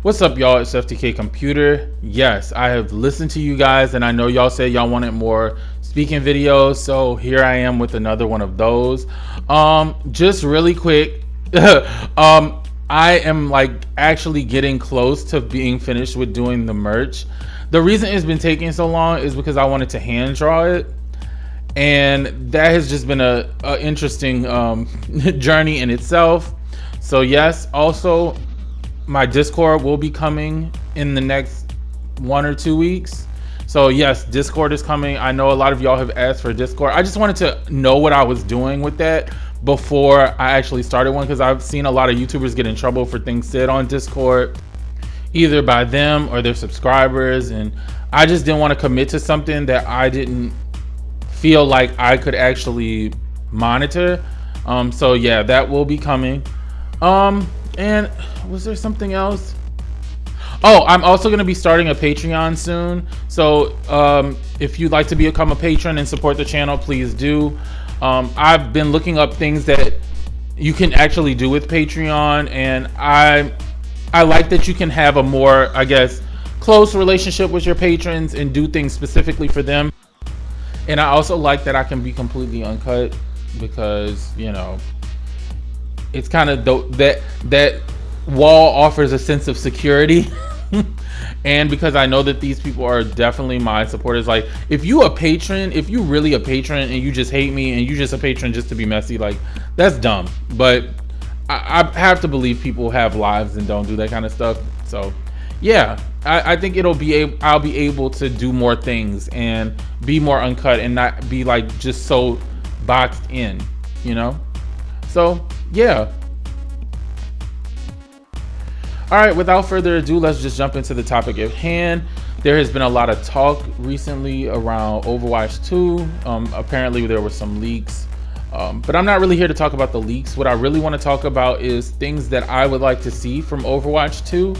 What's up, y'all? It's FTKComputer. Yes, I have listened to you guys, and I know y'all said y'all wanted more speaking videos, so here I am with another one of those. Just really quick, I am like actually getting close to being finished with doing the merch. The reason it's been taking so long is because I wanted to hand draw it, and that has just been a interesting journey in itself. So yes, also my Discord will be coming in the next 1 or 2 weeks. So yes, Discord is coming. I know a lot of y'all have asked for Discord. I just wanted to know what I was doing with that before I actually started one, because I've seen a lot of YouTubers get in trouble for things said on Discord, either by them or their subscribers, and I just didn't want to commit to something that I didn't feel like I could actually monitor. So yeah, that will be coming. And was there something else? Oh, I'm also going to be starting a Patreon soon. So if you'd like to become a patron and support the channel, please do. I've been looking up things that you can actually do with Patreon, and I like that you can have a more, I guess, close relationship with your patrons and do things specifically for them. And I also like that I can be completely uncut, because, you know, it's kind of that wall offers a sense of security. And because I know that these people are definitely my supporters. Like, if you really a patron and you just hate me and you just a patron just to be messy, like, that's dumb. But I have to believe people have lives and don't do that kind of stuff. So yeah, I think I'll be able to do more things and be more uncut and not be like just so boxed in, you know? So yeah. All right, without further ado, let's just jump into the topic at hand. There has been a lot of talk recently around Overwatch 2. Apparently there were some leaks, but I'm not really here to talk about the leaks. What I really want to talk about is things that I would like to see from Overwatch 2.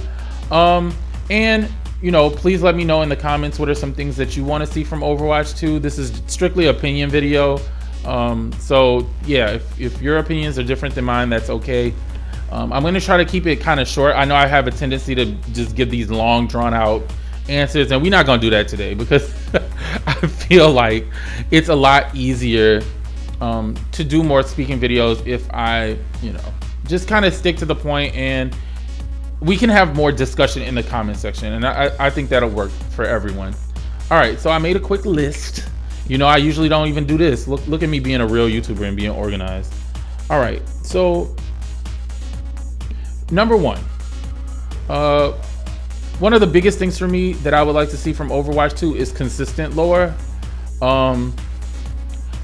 And, you know, please let me know in the comments what are some things that you want to see from Overwatch 2. This is strictly opinion video. So yeah, if your opinions are different than mine, that's okay. I'm going to try to keep it kind of short. I know I have a tendency to just give these long, drawn out answers, and we're not going to do that today, because I feel like it's a lot easier to do more speaking videos if I, you know, just kind of stick to the point, and we can have more discussion in the comment section, and I think that'll work for everyone. All right, so I made a quick list. You know, I usually don't even do this. Look at me being a real YouTuber and being organized. All right, so number one, one of the biggest things for me that I would like to see from Overwatch 2 is consistent lore.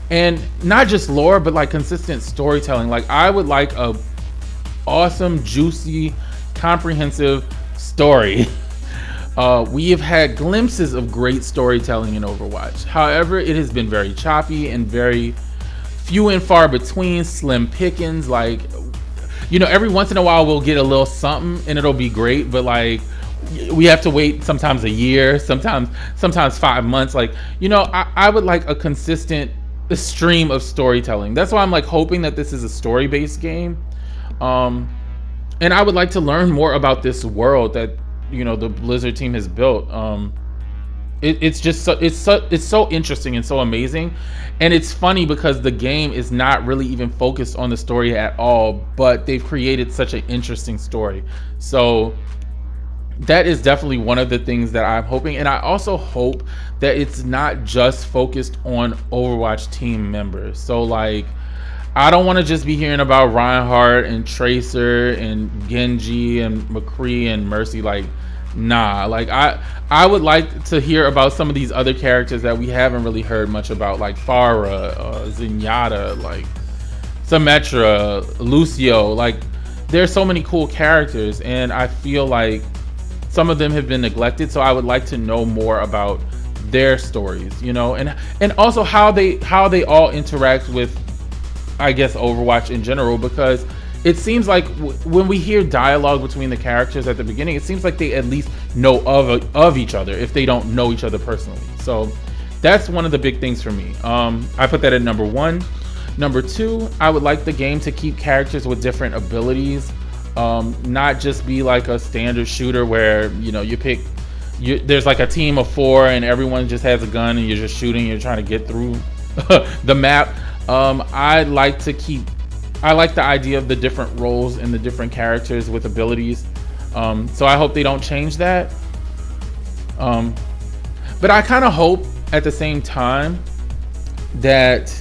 And not just lore, but like consistent storytelling. Like, I would like a awesome, juicy, comprehensive story. We have had glimpses of great storytelling in Overwatch. However, it has been very choppy and very few and far between, slim pickings. Like, you know, every once in a while we'll get a little something and it'll be great, but like, we have to wait sometimes a year, sometimes 5 months. Like, you know, I would like a consistent stream of storytelling. That's why I'm like hoping that this is a story-based game. And I would like to learn more about this world that, you know, the Blizzard team has built. It's just it's so interesting and so amazing. And it's funny because the game is not really even focused on the story at all, but they've created such an interesting story. So that is definitely one of the things that I'm hoping. And I also hope that it's not just focused on Overwatch team members. So like, I don't want to just be hearing about Reinhardt and Tracer and Genji and McCree and Mercy. Like, nah, like I would like to hear about some of these other characters that we haven't really heard much about, like Pharah, Zenyatta, like Symmetra, Lucio. Like, there's so many cool characters, and I feel like some of them have been neglected. So I would like to know more about their stories, you know, and also how they all interact with, I guess, Overwatch in general, because it seems like when we hear dialogue between the characters at the beginning, it seems like they at least know of each other if they don't know each other personally. So that's one of the big things for me. I put that at number one. Number two, I would like the game to keep characters with different abilities not just be like a standard shooter where there's like a team of 4 and everyone just has a gun and you're just shooting, you're trying to get through the map. I like the idea of the different roles and the different characters with abilities. So I hope they don't change that. But I kind of hope at the same time that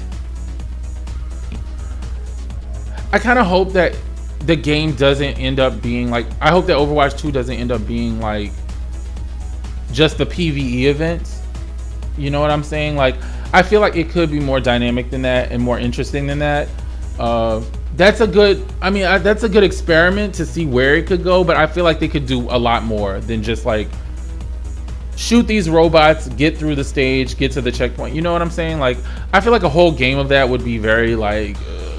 the game doesn't end up being like, I hope that Overwatch 2 doesn't end up being like just the PvE events. You know what I'm saying? Like, I feel like it could be more dynamic than that and more interesting than that. That's a good experiment to see where it could go, but I feel like they could do a lot more than just like shoot these robots, get through the stage, get to the checkpoint. You know what I'm saying? Like, I feel like a whole game of that would be very like,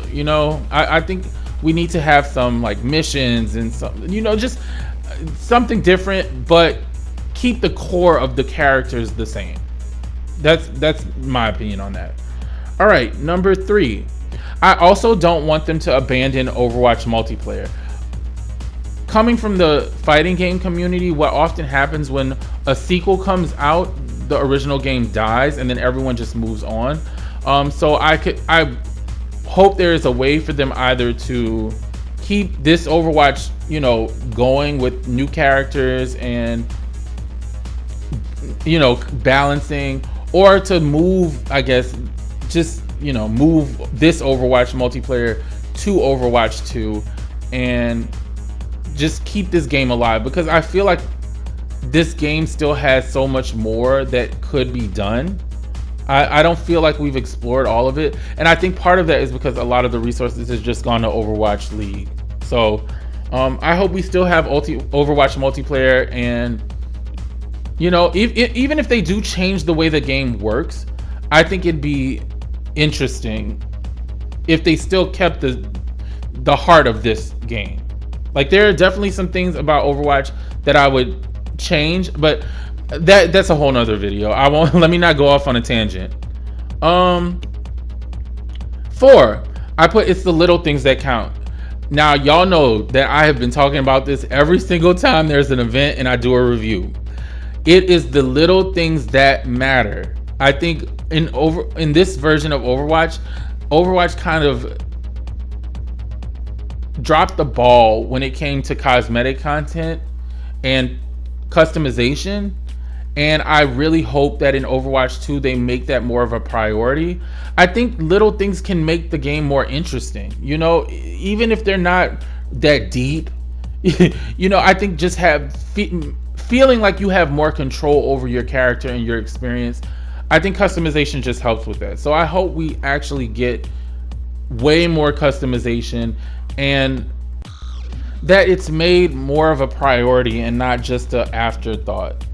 I think we need to have some like missions and some, just something different, but keep the core of the characters the same. That's my opinion on that. All right, number 3. I also don't want them to abandon Overwatch multiplayer. Coming from the fighting game community, what often happens when a sequel comes out, the original game dies and then everyone just moves on. So I hope there is a way for them either to keep this Overwatch, going with new characters and, balancing, or to move, I guess, just, move this Overwatch multiplayer to Overwatch 2 and just keep this game alive, because I feel like this game still has so much more that could be done. I don't feel like we've explored all of it, and I think part of that is because a lot of the resources has just gone to Overwatch League. So I hope we still have Overwatch multiplayer, and even if they do change the way the game works, I think it'd be interesting if they still kept the heart of this game. Like, there are definitely some things about Overwatch that I would change, but that's a whole nother video. I won't let me not go off on a tangent. 4, I put it's the little things that count. Now, y'all know that I have been talking about this every single time there's an event and I do a review. It is the little things that matter. I think in this version of Overwatch kind of dropped the ball when it came to cosmetic content and customization, and I really hope that in Overwatch 2 they make that more of a priority. I think little things can make the game more interesting, even if they're not that deep. I think just feeling like you have more control over your character and your experience, I think customization just helps with that. So I hope we actually get way more customization, and that it's made more of a priority and not just an afterthought.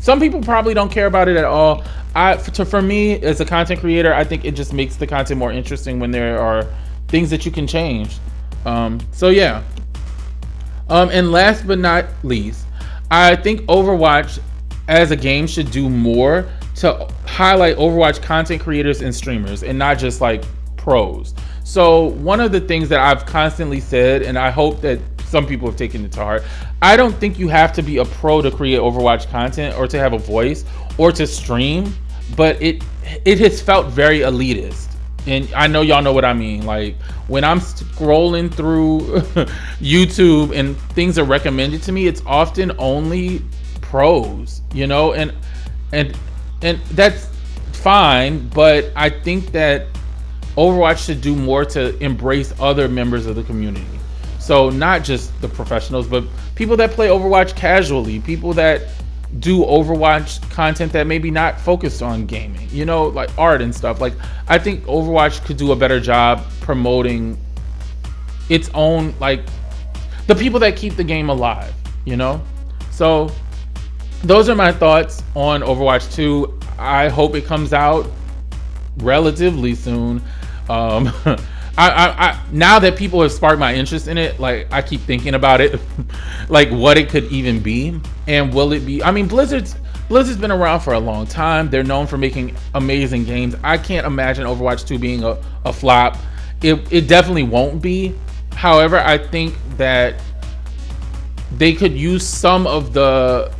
Some people probably don't care about it at all. For me as a content creator, I think it just makes the content more interesting when there are things that you can change. So yeah. And last but not least, I think Overwatch as a game should do more to highlight Overwatch content creators and streamers, and not just like pros. So one of the things that I've constantly said, and I hope that some people have taken it to heart, I don't think you have to be a pro to create Overwatch content or to have a voice or to stream, but it has felt very elitist. And I know y'all know what I mean. Like, when I'm scrolling through YouTube and things are recommended to me, it's often only pros, and that's fine, but I think that Overwatch should do more to embrace other members of the community. So not just the professionals, but people that play Overwatch casually, people that do Overwatch content that maybe not focused on gaming, like art and stuff. Like, I think Overwatch could do a better job promoting its own, like, the people that keep the game alive, So those are my thoughts on Overwatch 2. I hope it comes out relatively soon. I now that people have sparked my interest in it, like, I keep thinking about it, like what it could even be, and will it be? I mean, Blizzard's been around for a long time. They're known for making amazing games. I can't imagine Overwatch 2 being a flop. It definitely won't be. However, I think that they could use some of the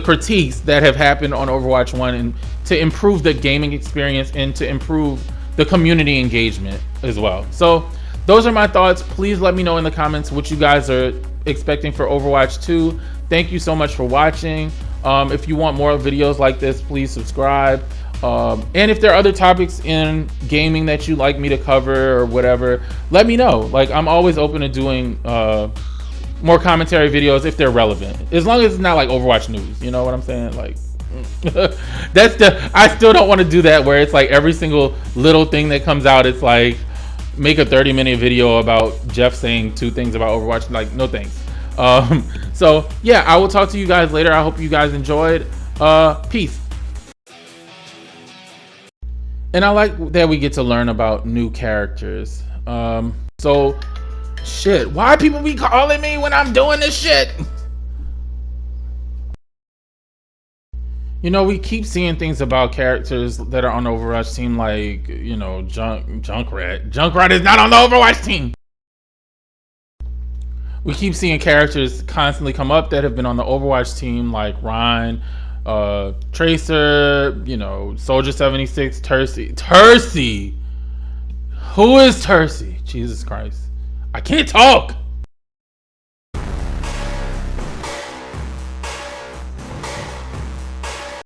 critiques that have happened on Overwatch 1 and to improve the gaming experience and to improve the community engagement as well. So those are my thoughts. Please let me know in the comments what you guys are expecting for Overwatch 2. Thank you so much for watching. If you want more videos like this, please subscribe. And if there are other topics in gaming that you'd like me to cover or whatever, let me know. Like, I'm always open to doing more commentary videos if they're relevant, as long as it's not like Overwatch news. You know what I'm saying? Like, I still don't want to do that where it's like every single little thing that comes out, it's like make a 30-minute video about Jeff saying 2 things about Overwatch. Like, no thanks. So yeah, I will talk to you guys later. I hope you guys enjoyed. Peace. And I like that we get to learn about new characters. So shit, why people be calling me when I'm doing this shit? You know, we keep seeing things about characters that are on the Overwatch team, like, you know, Junkrat. Junkrat is not on the Overwatch team. We keep seeing characters constantly come up that have been on the Overwatch team, like Ryan, Tracer, you know, Soldier 76, Tercy. Who is Tercy? Jesus Christ. I can't talk.